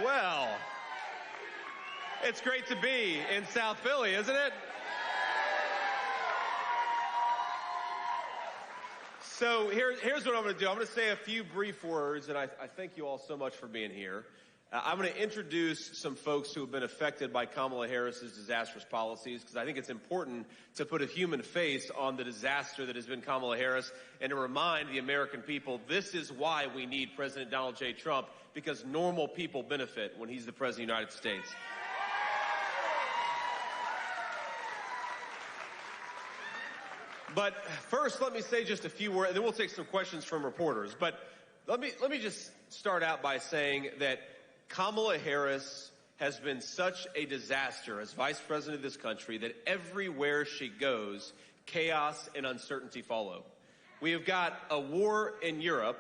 Well, it's great to be in South Philly, isn't it? So here's what I'm going to do. I'm going to say a few brief words, and I thank you all so much for being here. I'm going to introduce some folks who have been affected by Kamala Harris's disastrous policies, because I think it's important to put a human face on the disaster that has been Kamala Harris and to remind the American people this is why we need President Donald J. Trump, because normal people benefit when he's the President of the United States. But first, let me say just a few words, and then we'll take some questions from reporters. But let me just start out by saying that Kamala Harris has been such a disaster as vice president of this country that everywhere she goes, chaos and uncertainty follow. We have got a war in Europe.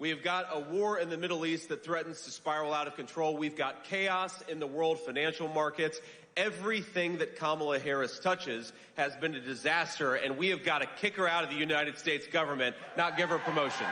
We have got a war in the Middle East that threatens to spiral out of control. We've got chaos in the world financial markets. Everything that Kamala Harris touches has been a disaster, and we have got to kick her out of the United States government, not give her promotion.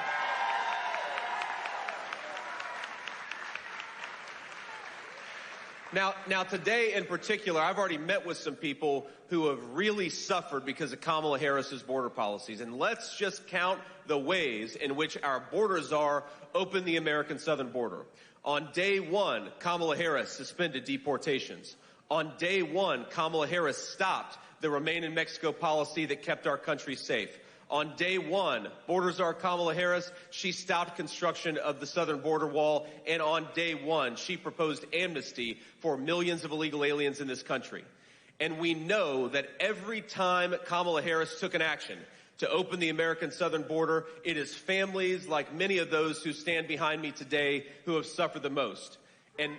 Now, today in particular, I've already met with some people who have really suffered because of Kamala Harris's border policies. And let's just count the ways in which our border czar opened the American southern border. On day one, Kamala Harris suspended deportations. On day one, Kamala Harris stopped the Remain in Mexico policy that kept our country safe. On day one, border czar Kamala Harris, she stopped construction of the southern border wall. And on day one, she proposed amnesty for millions of illegal aliens in this country. And we know that every time Kamala Harris took an action to open the American southern border, it is families like many of those who stand behind me today who have suffered the most. And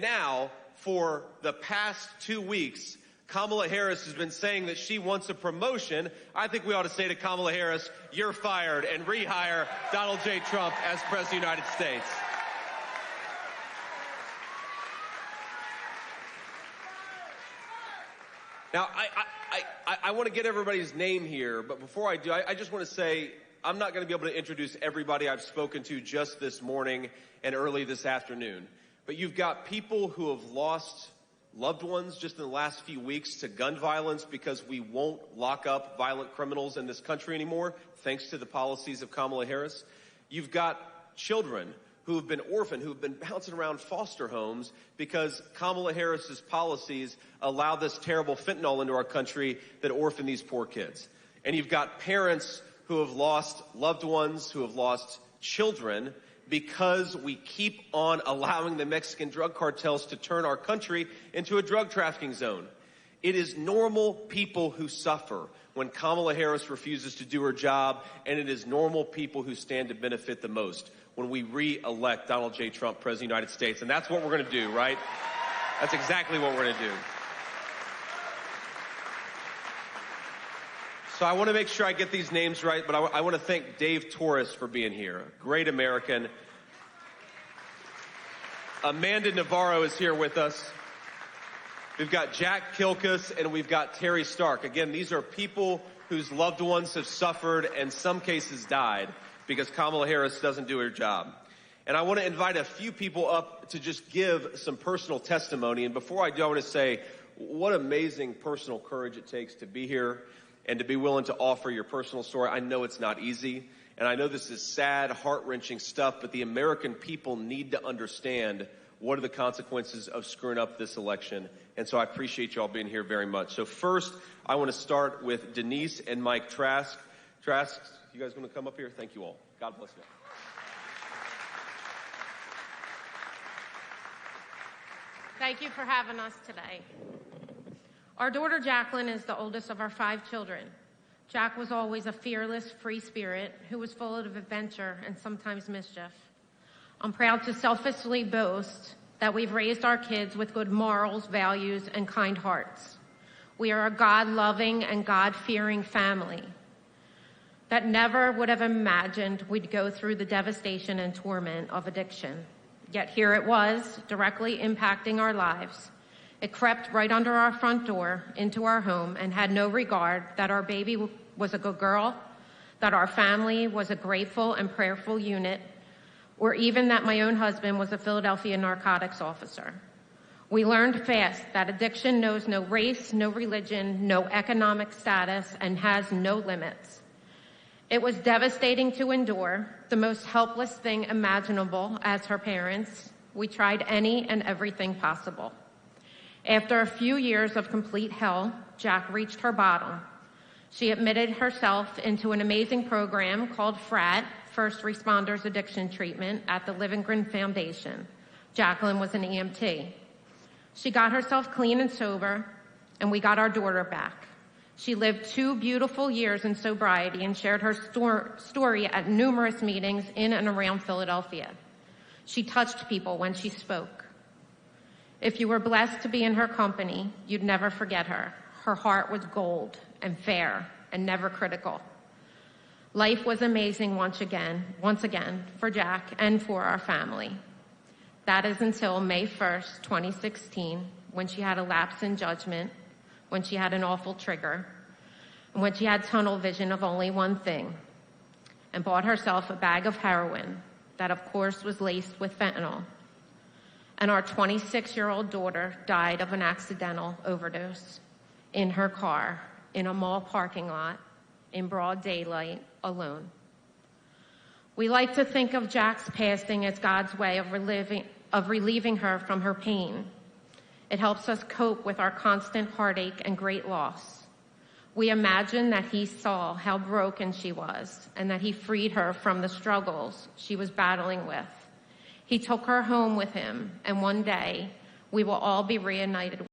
now, for the past 2 weeks, Kamala Harris has been saying that she wants a promotion. I think we ought to say to Kamala Harris, you're fired, and rehire Donald J. Trump as President of the United States. Now, I want to get everybody's name here, but before I do, I just want to say I'm not going to be able to introduce everybody I've spoken to just this morning and early this afternoon. But you've got people who have lost loved ones just in the last few weeks to gun violence because we won't lock up violent criminals in this country anymore, thanks to the policies of Kamala Harris. You've got children who have been orphaned, who have been bouncing around foster homes because Kamala Harris's policies allow this terrible fentanyl into our country that orphan these poor kids. And you've got parents who have lost loved ones, who have lost children, because we keep on allowing the Mexican drug cartels to turn our country into a drug trafficking zone. It is normal people who suffer when Kamala Harris refuses to do her job, and it is normal people who stand to benefit the most when we re-elect Donald J. Trump, President of the United States. And that's what we're going to do, right? That's exactly what we're going to do. So I want to make sure I get these names right, but I want to thank Dave Torres for being here. Great American. Amanda Navarro is here with us. We've got Jack Kilkus and we've got Terry Stark. Again, these are people whose loved ones have suffered and in some cases died because Kamala Harris doesn't do her job. And I want to invite a few people up to just give some personal testimony. And before I do, I want to say what amazing personal courage it takes to be here and to be willing to offer your personal story. I know it's not easy, and I know this is sad, heart-wrenching stuff, but the American people need to understand what are the consequences of screwing up this election. And so I appreciate you all being here very much. So first, I want to start with Denise and Mike Trask. Trask, you guys want to come up here? Thank you all. God bless you. Thank you for having us today. Our daughter Jacqueline is the oldest of our 5 children. Jack was always a fearless, free spirit who was full of adventure and sometimes mischief. I'm proud to selfishly boast that we've raised our kids with good morals, values, and kind hearts. We are a God-loving and God-fearing family that never would have imagined we'd go through the devastation and torment of addiction. Yet here it was, directly impacting our lives. It crept right under our front door into our home and had no regard that our baby was a good girl, that our family was a grateful and prayerful unit, or even that my own husband was a Philadelphia narcotics officer. We learned fast that addiction knows no race, no religion, no economic status, and has no limits. It was devastating to endure, the most helpless thing imaginable as her parents. We tried any and everything possible. After a few years of complete hell, Jack reached her bottom. She admitted herself into an amazing program called FRAT, First Responders Addiction Treatment, at the Livingren Foundation. Jacqueline was an EMT. She got herself clean and sober, and we got our daughter back. She lived 2 beautiful years in sobriety and shared her story at numerous meetings in and around Philadelphia. She touched people when she spoke. If you were blessed to be in her company, you'd never forget her. Her heart was gold and fair and never critical. Life was amazing once again for Jack and for our family. That is until May 1st, 2016, when she had a lapse in judgment, when she had an awful trigger, and when she had tunnel vision of only one thing, and bought herself a bag of heroin that, of course, was laced with fentanyl. And our 26-year-old daughter died of an accidental overdose in her car, in a mall parking lot, in broad daylight, alone. We like to think of Jack's passing as God's way of relieving her from her pain. It helps us cope with our constant heartache and great loss. We imagine that he saw how broken she was and that he freed her from the struggles she was battling with. He took her home with him, and one day we will all be reunited.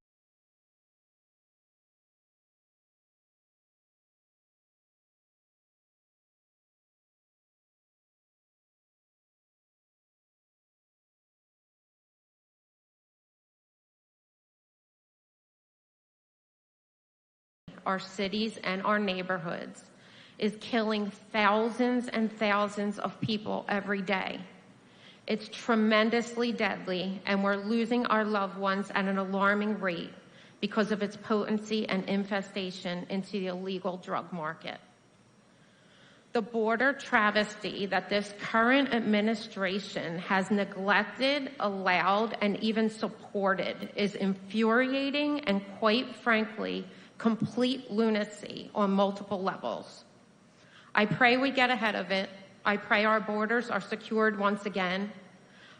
Our cities and our neighborhoods is killing thousands and thousands of people every day. It's tremendously deadly, and we're losing our loved ones at an alarming rate because of its potency and infestation into the illegal drug market. The border travesty that this current administration has neglected, allowed, and even supported is infuriating and, quite frankly, complete lunacy on multiple levels. I pray we get ahead of it. I pray our borders are secured once again.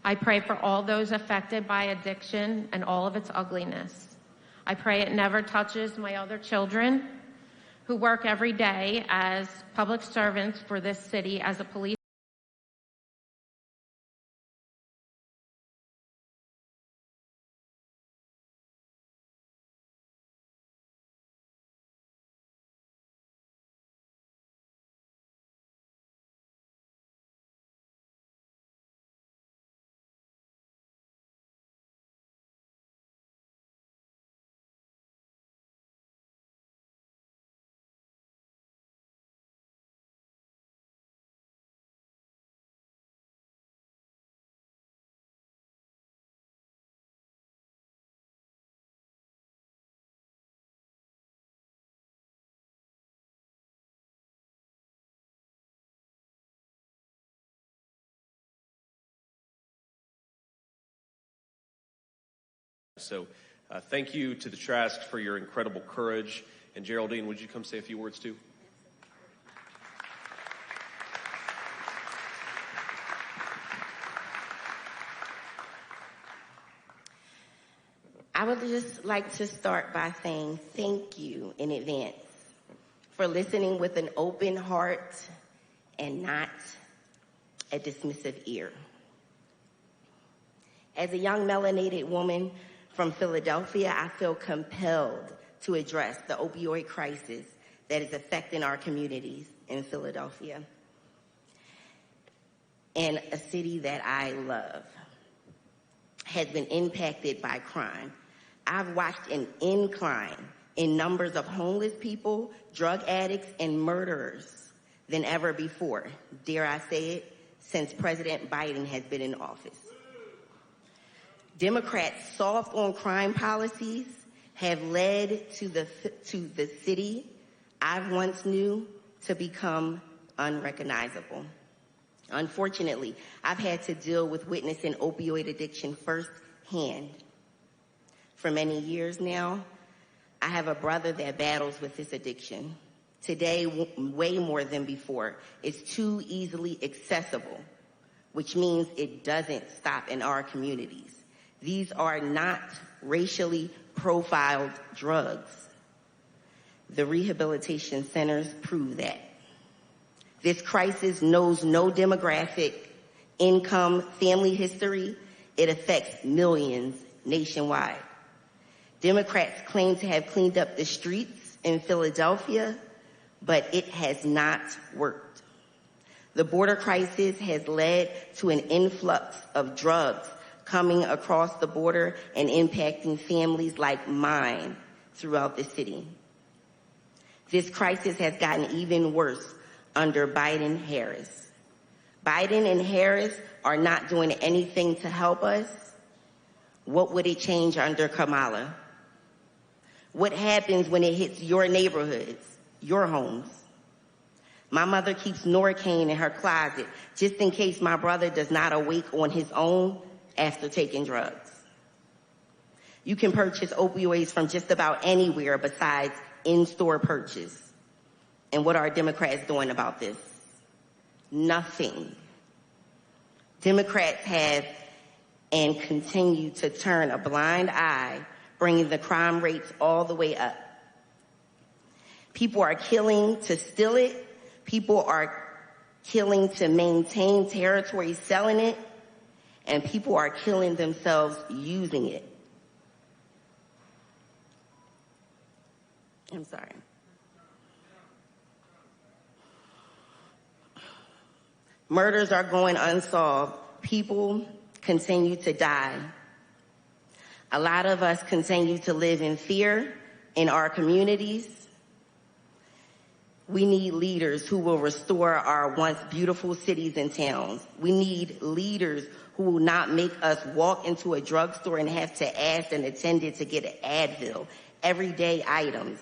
I pray for all those affected by addiction and all of its ugliness. I pray it never touches my other children who work every day as public servants for this city as a police. So thank you to the Trask for your incredible courage. And Geraldine, would you come say a few words too? I would just like to start by saying thank you in advance for listening with an open heart and not a dismissive ear. As a young melanated woman from Philadelphia, I feel compelled to address the opioid crisis that is affecting our communities in Philadelphia, and a city that I love has been impacted by crime. I've watched an incline in numbers of homeless people, drug addicts, and murderers than ever before, dare I say it, since President Biden has been in office. Democrats' soft on crime policies have led to the city I once knew to become unrecognizable. Unfortunately, I've had to deal with witnessing opioid addiction firsthand. For many years now, I have a brother that battles with this addiction. Today, way more than before, it's too easily accessible, which means it doesn't stop in our communities. These are not racially profiled drugs. The rehabilitation centers prove that. This crisis knows no demographic, income, family history. It affects millions nationwide. Democrats claim to have cleaned up the streets in Philadelphia, but it has not worked. The border crisis has led to an influx of drugs coming across the border and impacting families like mine throughout the city. This crisis has gotten even worse under Biden-Harris. Biden and Harris are not doing anything to help us. What would it change under Kamala? What happens when it hits your neighborhoods, your homes? My mother keeps Novocaine in her closet just in case my brother does not awake on his own after taking drugs. You can purchase opioids from just about anywhere besides in-store purchase. And what are Democrats doing about this? Nothing. Democrats have and continue to turn a blind eye, bringing the crime rates all the way up. People are killing to steal it. People are killing to maintain territory, selling it. And people are killing themselves using it. I'm sorry. Murders are going unsolved. People continue to die. A lot of us continue to live in fear in our communities. We need leaders who will restore our once beautiful cities and towns. We need leaders who will not make us walk into a drugstore and have to ask an attendant to get an Advil, everyday items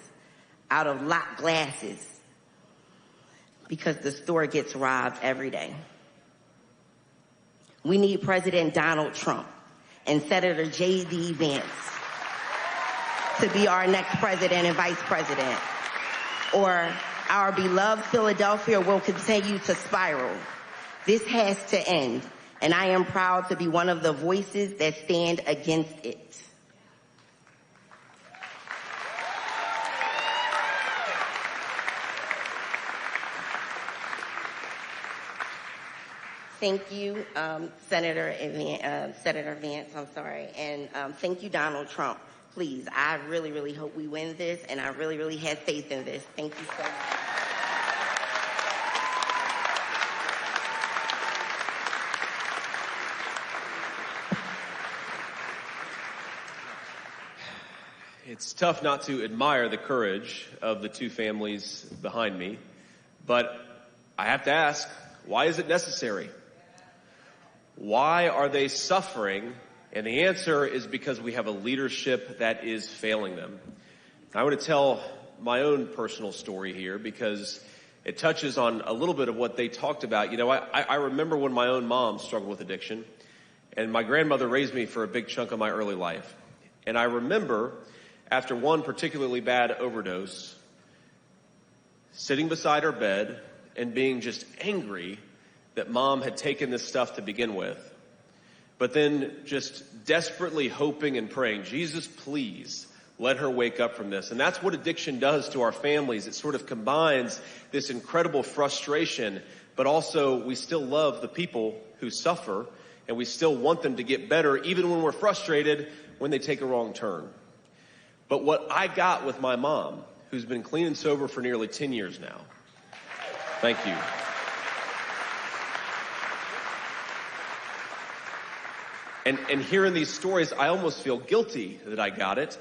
out of locked glasses, because the store gets robbed every day. We need President Donald Trump and Senator J.D. Vance to be our next president and vice president, or our beloved Philadelphia will continue to spiral. This has to end, and I am proud to be one of the voices that stand against it. Thank you, Senator Vance, and thank you, Donald Trump. Please, I really, really hope we win this, and I really, really have faith in this. Thank you so much. It's tough not to admire the courage of the two families behind me, but I have to ask, why is it necessary? Why are they suffering? And the answer is because we have a leadership that is failing them. I want to tell my own personal story here because it touches on a little bit of what they talked about. You know, I remember when my own mom struggled with addiction, and my grandmother raised me for a big chunk of my early life. And I remember after one particularly bad overdose, sitting beside her bed and being just angry that mom had taken this stuff to begin with, but then just desperately hoping and praying, Jesus, please let her wake up from this. And that's what addiction does to our families. It sort of combines this incredible frustration, but also we still love the people who suffer, and we still want them to get better, even when we're frustrated when they take a wrong turn. But what I got with my mom, who's been clean and sober for nearly 10 years now, thank you. And hearing these stories, I almost feel guilty that I got it,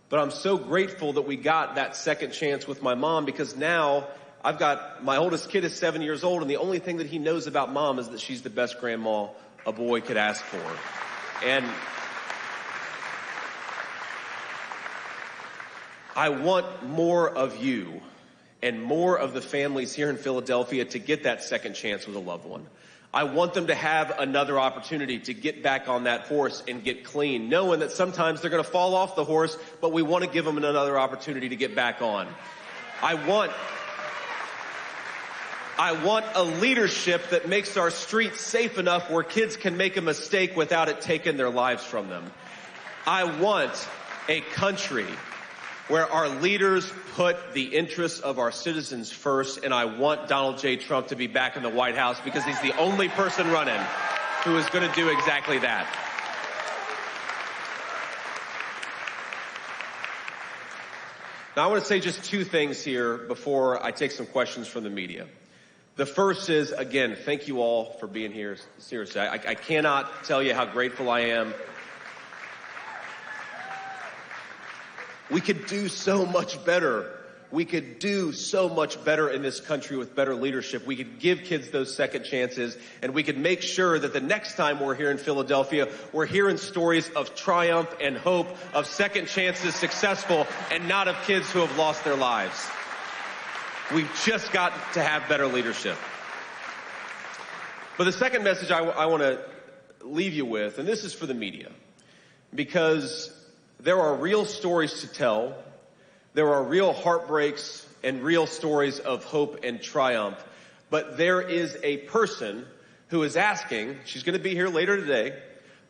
but I'm so grateful that we got that second chance with my mom, because now I've got, my oldest kid is 7 years old, and the only thing that he knows about mom is that she's the best grandma a boy could ask for. And I want more of you and more of the families here in Philadelphia to get that second chance with a loved one. I want them to have another opportunity to get back on that horse and get clean, knowing that sometimes they're going to fall off the horse, but we want to give them another opportunity to get back on. I want a leadership that makes our streets safe enough where kids can make a mistake without it taking their lives from them. I want a country where our leaders put the interests of our citizens first, and I want Donald J. Trump to be back in the White House because he's the only person running who is going to do exactly that. Now, I want to say just two things here before I take some questions from the media. The first is, again, thank you all for being here. Seriously, I cannot tell you how grateful I am. We could do so much better. We could do so much better in this country with better leadership. We could give kids those second chances, and we could make sure that the next time we're here in Philadelphia, we're hearing stories of triumph and hope, of second chances successful, and not of kids who have lost their lives. We've just got to have better leadership. But the second message I want to leave you with, and this is for the media, because there are real stories to tell. There are real heartbreaks and real stories of hope and triumph. But there is a person who is asking, she's going to be here later today,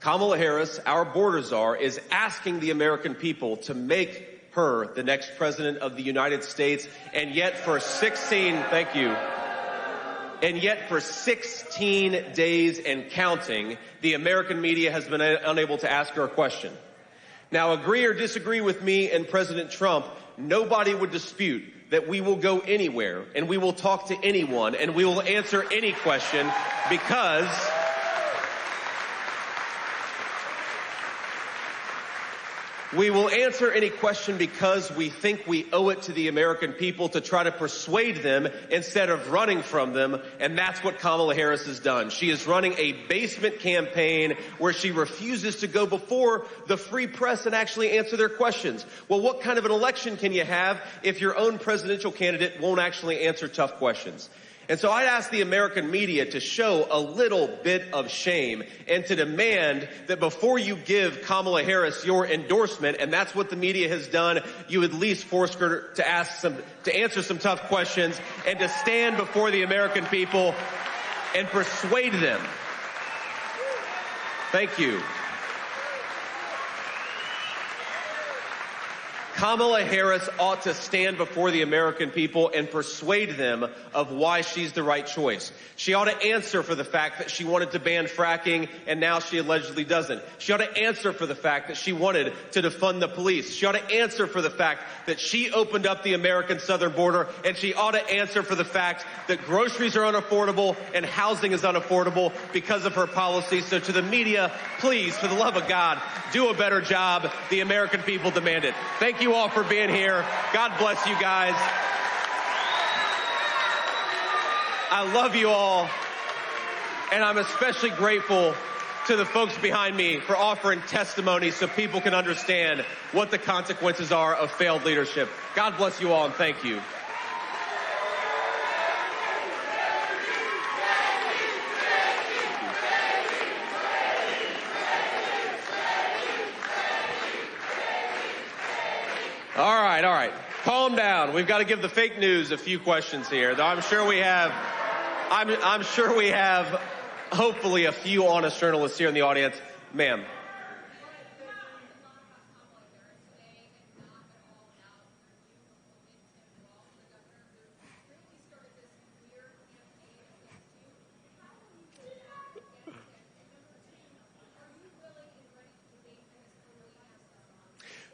Kamala Harris, our border czar, is asking the American people to make her the next president of the United States. And yet for 16 days and counting, the American media has been unable to ask her a question. Now, agree or disagree with me and President Trump, nobody would dispute that we will go anywhere and we will talk to anyone and we will answer any question because we think we owe it to the American people to try to persuade them instead of running from them, and that's what Kamala Harris has done. She is running a basement campaign where she refuses to go before the free press and actually answer their questions. Well, what kind of an election can you have if your own presidential candidate won't actually answer tough questions? And so I'd ask the American media to show a little bit of shame and to demand that before you give Kamala Harris your endorsement, and that's what the media has done, you at least force her to answer some tough questions and to stand before the American people and persuade them. Thank you. Kamala Harris ought to stand before the American people and persuade them of why she's the right choice. She ought to answer for the fact that she wanted to ban fracking and now she allegedly doesn't. She ought to answer for the fact that she wanted to defund the police. She ought to answer for the fact that she opened up the American southern border, and she ought to answer for the fact that groceries are unaffordable and housing is unaffordable because of her policy. So to the media, please, for the love of God, do a better job. The American people demand it. Thank you all for being here. God bless you guys. I love you all. And I'm especially grateful to the folks behind me for offering testimony so people can understand what the consequences are of failed leadership. God bless you all, and thank you. All right. Calm down. We've got to give the fake news a few questions here. I'm sure we have hopefully a few honest journalists here in the audience. Ma'am.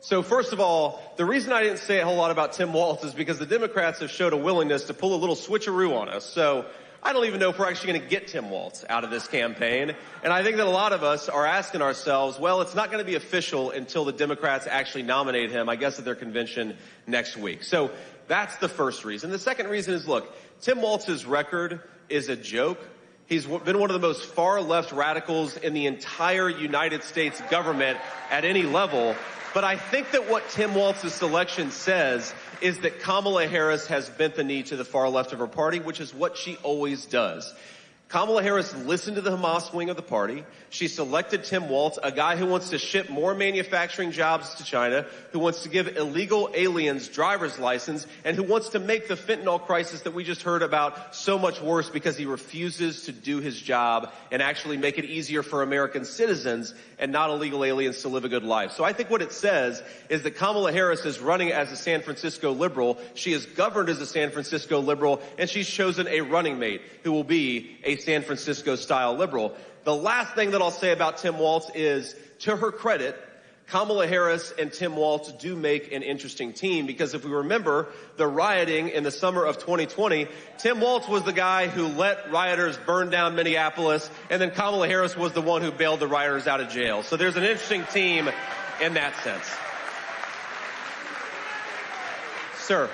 So first of all, the reason I didn't say a whole lot about Tim Walz is because the Democrats have showed a willingness to pull a little switcheroo on us. So I don't even know if we're actually going to get Tim Walz out of this campaign. And I think that a lot of us are asking ourselves, well, it's not going to be official until the Democrats actually nominate him, I guess, at their convention next week. So that's the first reason. The second reason is, look, Tim Walz's record is a joke. He's been one of the most far-left radicals in the entire United States government at any level. But I think that what Tim Walz's selection says is that Kamala Harris has bent the knee to the far left of her party, which is what she always does. Kamala Harris listened to the Hamas wing of the party. She selected Tim Walz, a guy who wants to ship more manufacturing jobs to China, who wants to give illegal aliens driver's license, and who wants to make the fentanyl crisis that we just heard about so much worse because he refuses to do his job and actually make it easier for American citizens and not illegal aliens to live a good life. So I think what it says is that Kamala Harris is running as a San Francisco liberal. She is governed as a San Francisco liberal, and she's chosen a running mate who will be a San Francisco-style liberal. The last thing that I'll say about Tim Walz is, to her credit, Kamala Harris and Tim Walz do make an interesting team, because if we remember the rioting in the summer of 2020, Tim Walz was the guy who let rioters burn down Minneapolis, and then Kamala Harris was the one who bailed the rioters out of jail. So there's an interesting team in that sense. Sir.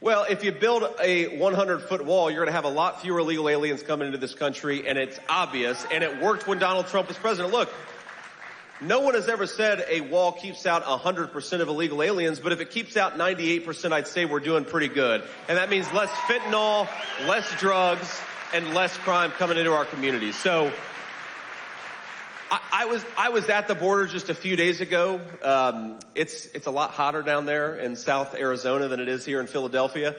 Well, if you build a 100-foot wall, you're going to have a lot fewer illegal aliens coming into this country, and it's obvious, and it worked when Donald Trump was president. Look, no one has ever said a wall keeps out 100% of illegal aliens, but if it keeps out 98%, I'd say we're doing pretty good. And that means less fentanyl, less drugs, and less crime coming into our communities. So I was at the border just a few days ago. It's a lot hotter down there in South Arizona than it is here in Philadelphia.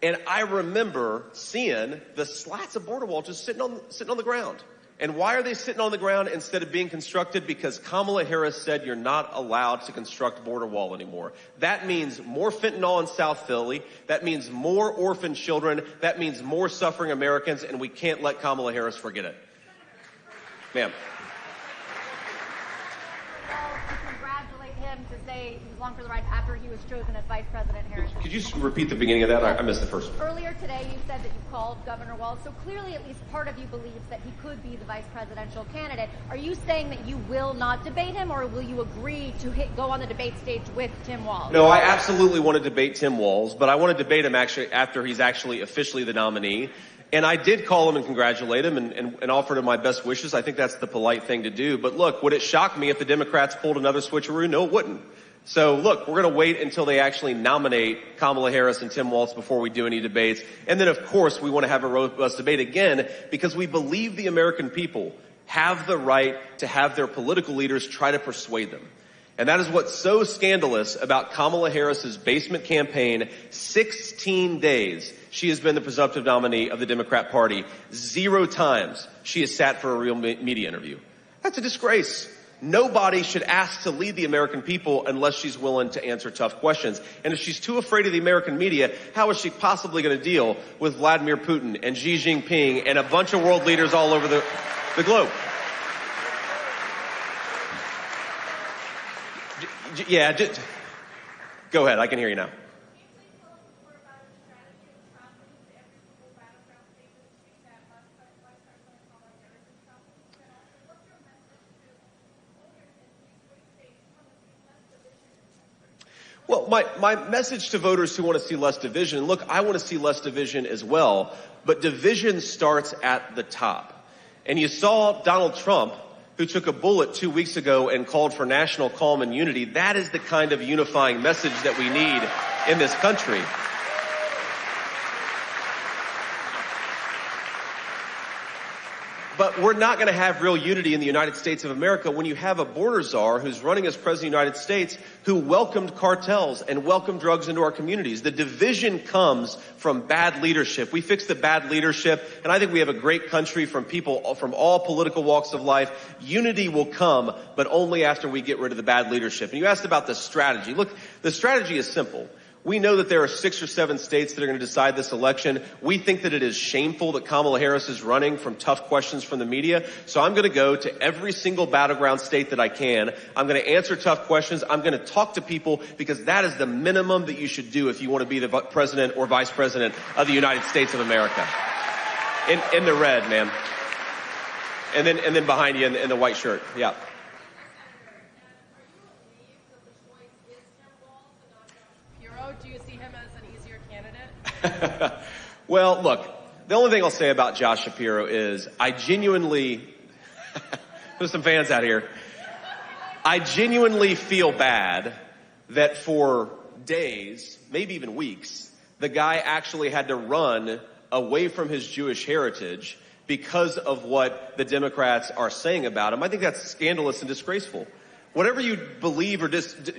And I remember seeing the slats of border wall just sitting on the ground. And why are they sitting on the ground instead of being constructed? Because Kamala Harris said you're not allowed to construct border wall anymore. That means more fentanyl in South Philly. That means more orphan children. That means more suffering Americans, and we can't let Kamala Harris forget it. Ma'am. To say he was long for the ride after he was chosen as Vice President Harris. Could you repeat the beginning of that? I missed the first one. Earlier today, you said that you called Governor Walz, so clearly at least part of you believes that he could be the vice presidential candidate. Are you saying that you will not debate him, or will you agree to go on the debate stage with Tim Walz? No, I absolutely want to debate Tim Walz, but I want to debate him actually after he's actually officially the nominee. And I did call him and congratulate him and offered him my best wishes. I think that's the polite thing to do. But look, would it shock me if the Democrats pulled another switcheroo? No, it wouldn't. So look, we're going to wait until they actually nominate Kamala Harris and Tim Walz before we do any debates. And then, of course, we want to have a robust debate again because we believe the American people have the right to have their political leaders try to persuade them. And that is what's so scandalous about Kamala Harris's basement campaign. 16 days she has been the presumptive nominee of the Democrat Party. 0 times she has sat for a real media interview. That's a disgrace. Nobody should ask to lead the American people unless she's willing to answer tough questions. And if she's too afraid of the American media, how is she possibly going to deal with Vladimir Putin and Xi Jinping and a bunch of world leaders all over the globe? Yeah, go ahead. I can hear you now. Well, my message to voters who want to see less division, look, I want to see less division as well, but division starts at the top. And you saw Donald Trump, who took a bullet 2 weeks ago and called for national calm and unity. That is the kind of unifying message that we need in this country. But we're not going to have real unity in the United States of America when you have a border czar who's running as president of the United States who welcomed cartels and welcomed drugs into our communities. The division comes from bad leadership. We fix the bad leadership, and I think we have a great country from people from all political walks of life. Unity will come, but only after we get rid of the bad leadership. And you asked about the strategy. Look, the strategy is simple. We know that there are 6 or 7 states that are going to decide this election. We think that it is shameful that Kamala Harris is running from tough questions from the media. So I'm going to go to every single battleground state that I can. I'm going to answer tough questions. I'm going to talk to people because that is the minimum that you should do if you want to be the president or vice president of the United States of America. In the red, ma'am. And then behind you in the white shirt. Yeah. Do you see him as an easier candidate? Well, look, the only thing I'll say about Josh Shapiro is I genuinely, there's some fans out here. I genuinely feel bad that for days, maybe even weeks, the guy actually had to run away from his Jewish heritage because of what the Democrats are saying about him. I think that's scandalous and disgraceful. Whatever you believe or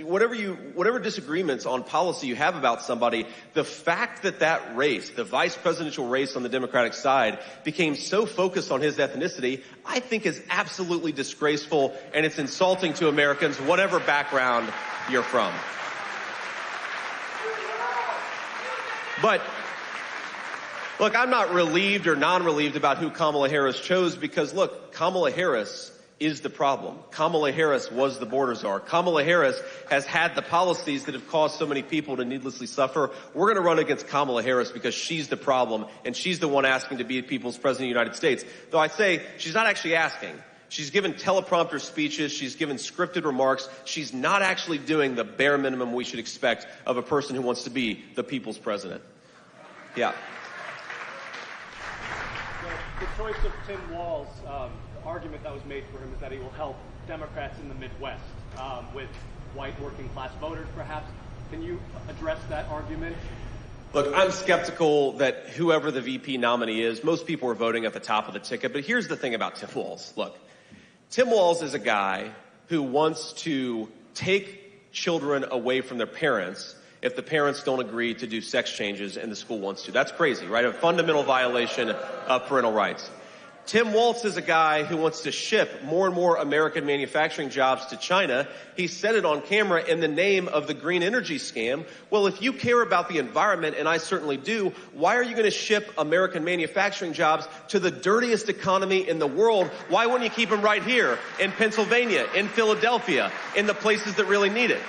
whatever disagreements on policy you have about somebody, the fact that that race, the vice presidential race on the Democratic side, became so focused on his ethnicity, I think is absolutely disgraceful, and it's insulting to Americans, whatever background you're from. But look, I'm not relieved or non-relieved about who Kamala Harris chose because, look, Kamala Harris is the problem. Kamala Harris was the border czar. Kamala Harris has had the policies that have caused so many people to needlessly suffer. We're going to run against Kamala Harris because she's the problem, and she's the one asking to be the people's president of the United States. Though I say she's not actually asking. She's given teleprompter speeches. She's given scripted remarks. She's not actually doing the bare minimum we should expect of a person who wants to be the people's president. Yeah. The choice of Tim Walz, the argument that was made for him is that he will help Democrats in the Midwest with white working class voters, perhaps. Can you address that argument? Look, I'm skeptical that whoever the VP nominee is, most people are voting at the top of the ticket. But here's the thing about Tim Walz. Look, Tim Walz is a guy who wants to take children away from their parents if the parents don't agree to do sex changes and the school wants to. That's crazy, right? A fundamental violation of parental rights. Tim Walz is a guy who wants to ship more and more American manufacturing jobs to China. He said it on camera in the name of the green energy scam. Well, if you care about the environment, and I certainly do, why are you going to ship American manufacturing jobs to the dirtiest economy in the world? Why wouldn't you keep them right here in Pennsylvania, in Philadelphia, in the places that really need it?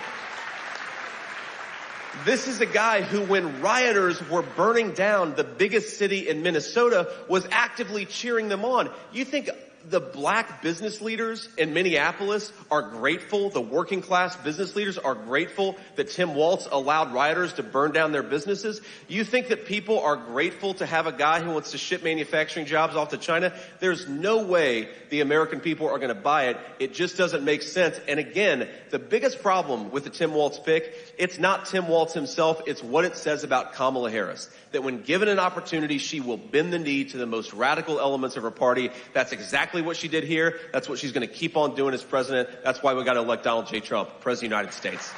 This is a guy who, when rioters were burning down the biggest city in Minnesota, was actively cheering them on. You think the black business leaders in Minneapolis are grateful, the working class business leaders are grateful that Tim Walz allowed rioters to burn down their businesses? You think that people are grateful to have a guy who wants to ship manufacturing jobs off to China? There's no way the American people are going to buy it. It just doesn't make sense. And again, the biggest problem with the Tim Walz pick, it's not Tim Walz himself, it's what it says about Kamala Harris. That when given an opportunity, she will bend the knee to the most radical elements of her party. That's exactly what she did here. That's what she's going to keep on doing as president. That's why we got to elect Donald J. Trump, president of the United States.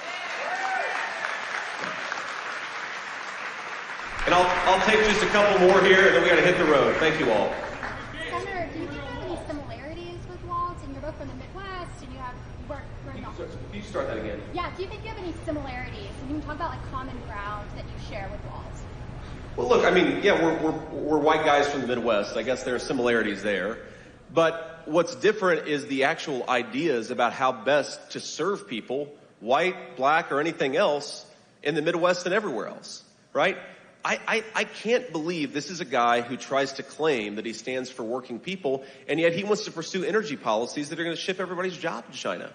And I'll take just a couple more here, and then we got to hit the road. Thank you all. Senator, do you think there are any similarities with Walz? And you're both from the Midwest, and you work in the Can you start that again? Yeah, do you think you have any similarities? And you can talk about like common ground that you share with Walz. Well, look, I mean, yeah, we're white guys from the Midwest. I guess there are similarities there. But what's different is the actual ideas about how best to serve people, white, black, or anything else, in the Midwest and everywhere else, right? I can't believe this is a guy who tries to claim that he stands for working people, and yet he wants to pursue energy policies that are going to ship everybody's job to China.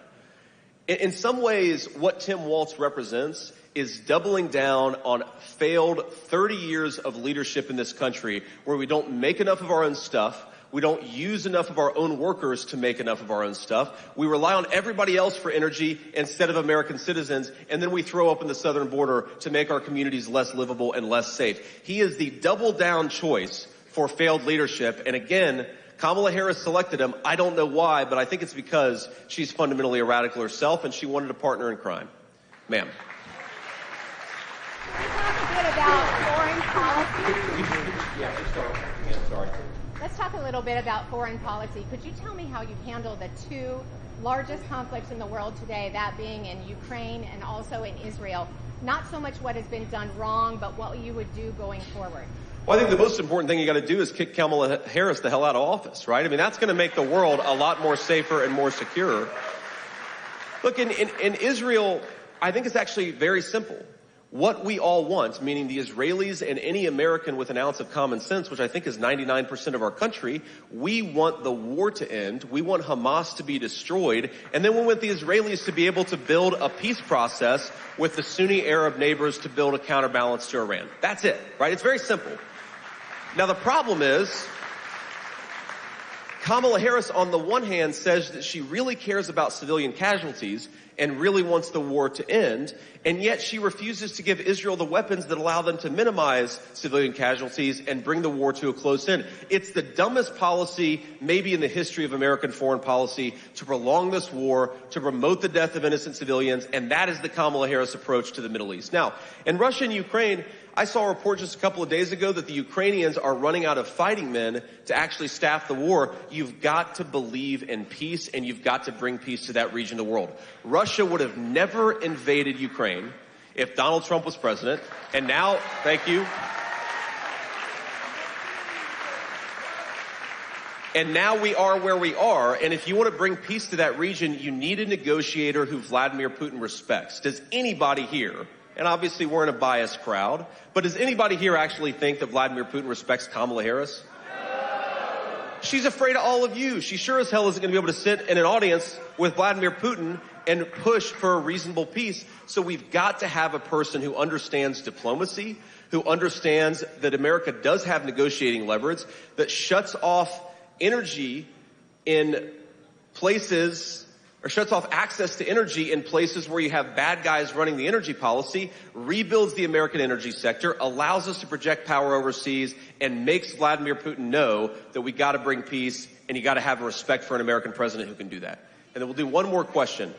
In some ways, what Tim Walz represents is doubling down on failed 30 years of leadership in this country where we don't make enough of our own stuff. We don't use enough of our own workers to make enough of our own stuff. We rely on everybody else for energy instead of American citizens. And then we throw open the southern border to make our communities less livable and less safe. He is the double down choice for failed leadership. And again, Kamala Harris selected him. I don't know why, but I think it's because she's fundamentally a radical herself and she wanted a partner in crime. Ma'am. Let's talk a little bit about foreign policy. Could you tell me how you handle the two largest conflicts in the world today, that being in Ukraine and also in Israel? Not so much what has been done wrong, but what you would do going forward. Well, I think the most important thing you got to do is kick Kamala Harris the hell out of office, right? I mean, that's going to make the world a lot more safer and more secure. Look, in Israel, I think it's actually very simple. What we all want, meaning the Israelis and any American with an ounce of common sense, which I think is 99% of our country, we want the war to end. We want Hamas to be destroyed. And then we want the Israelis to be able to build a peace process with the Sunni Arab neighbors to build a counterbalance to Iran. That's it, right? It's very simple. Now, the problem is Kamala Harris, on the one hand, says that she really cares about civilian casualties and really wants the war to end, and yet she refuses to give Israel the weapons that allow them to minimize civilian casualties and bring the war to a close end. It's the dumbest policy, maybe in the history of American foreign policy, to prolong this war, to promote the death of innocent civilians, and that is the Kamala Harris approach to the Middle East. Now, in Russia and Ukraine, I saw a report just a couple of days ago that the Ukrainians are running out of fighting men to actually staff the war. You've got to believe in peace, and you've got to bring peace to that region of the world. Russia would have never invaded Ukraine if Donald Trump was president. And now, thank you. And now we are where we are. And if you want to bring peace to that region, you need a negotiator who Vladimir Putin respects. Does anybody here, and obviously we're in a biased crowd, but does anybody here actually think that Vladimir Putin respects Kamala Harris? She's afraid of all of you. She sure as hell isn't going to be able to sit in an audience with Vladimir Putin and push for a reasonable peace. So we've got to have a person who understands diplomacy, who understands that America does have negotiating leverage, that shuts off energy in places, or shuts off access to energy in places where you have bad guys running the energy policy, rebuilds the American energy sector, allows us to project power overseas, and makes Vladimir Putin know that we got to bring peace, and you got to have a respect for an American president who can do that. And then we'll do one more question.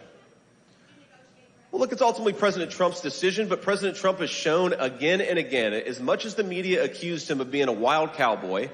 Well, look, it's ultimately President Trump's decision, but President Trump has shown again and again, as much as the media accused him of being a wild cowboy,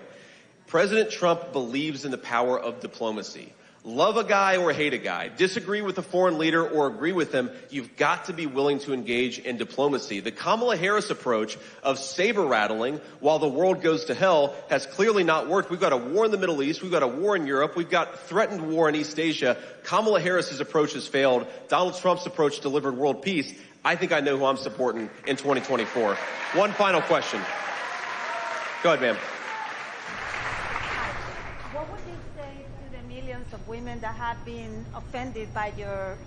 President Trump believes in the power of diplomacy. Love a guy or hate a guy, disagree with a foreign leader or agree with him, you've got to be willing to engage in diplomacy. The Kamala Harris approach of saber rattling while the world goes to hell has clearly not worked. We've got a war in the Middle East, we've got a war in Europe, we've got threatened war in East Asia. Kamala Harris's approach has failed. Donald Trump's approach delivered world peace. I think I know who I'm supporting in 2024. One final question. Go ahead, ma'am. Of women that have been offended by your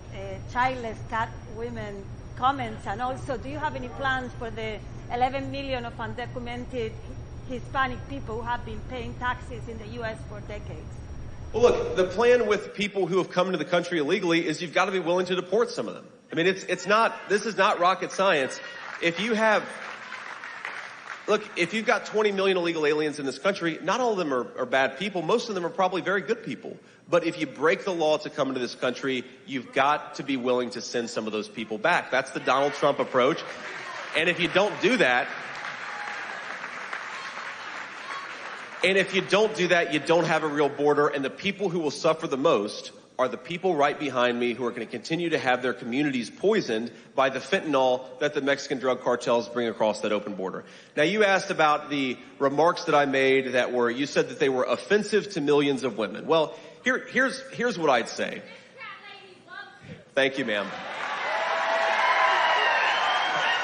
childless cat women comments, and also do you have any plans for the 11 million of undocumented Hispanic people who have been paying taxes in the U.S. for decades? Well, look, the plan with people who have come into the country illegally is you've got to be willing to deport some of them. I mean, this is not rocket science. If you've got 20 million illegal aliens in this country, not all of them are bad people. Most of them are probably very good people. But if you break the law to come into this country, you've got to be willing to send some of those people back. That's the Donald Trump approach. And if you don't do that, you don't have a real border. And the people who will suffer the most are the people right behind me who are going to continue to have their communities poisoned by the fentanyl that the Mexican drug cartels bring across that open border. Now, you asked about the remarks that I made you said that they were offensive to millions of women. Well, here's what I'd say. Thank you, ma'am.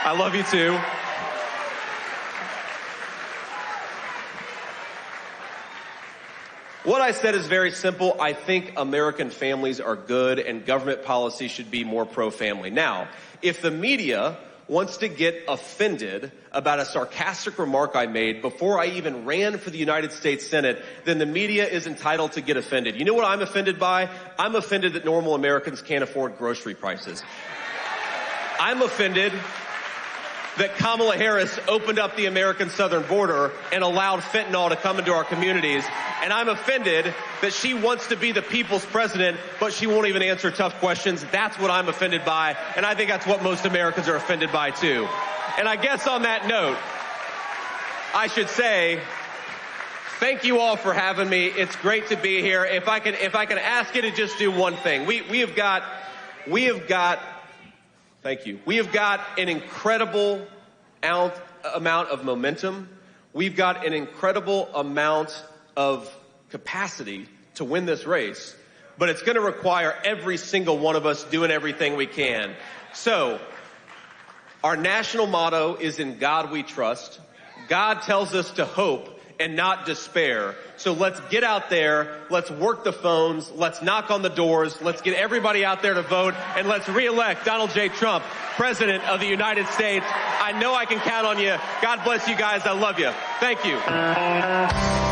I love you too. What I said is very simple. I think American families are good and government policy should be more pro-family. Now, if the media wants to get offended about a sarcastic remark I made before I even ran for the United States Senate, then the media is entitled to get offended. You know what I'm offended by? I'm offended that normal Americans can't afford grocery prices. I'm offended that Kamala Harris opened up the American southern border and allowed fentanyl to come into our communities. And I'm offended that she wants to be the people's president, but she won't even answer tough questions. That's what I'm offended by, and I think that's what most Americans are offended by too. And I guess on that note, I should say, thank you all for having me. It's great to be here. If I can ask you to just do one thing. We have got thank you. We have got an incredible amount of momentum. We've got an incredible amount of capacity to win this race, but it's going to require every single one of us doing everything we can. So, our national motto is "In God We Trust." God tells us to hope and not despair. So let's get out there, let's work the phones, let's knock on the doors, let's get everybody out there to vote, and let's re-elect Donald J. Trump, President of the United States. I know I can count on you. God bless you guys. I love you. Thank you.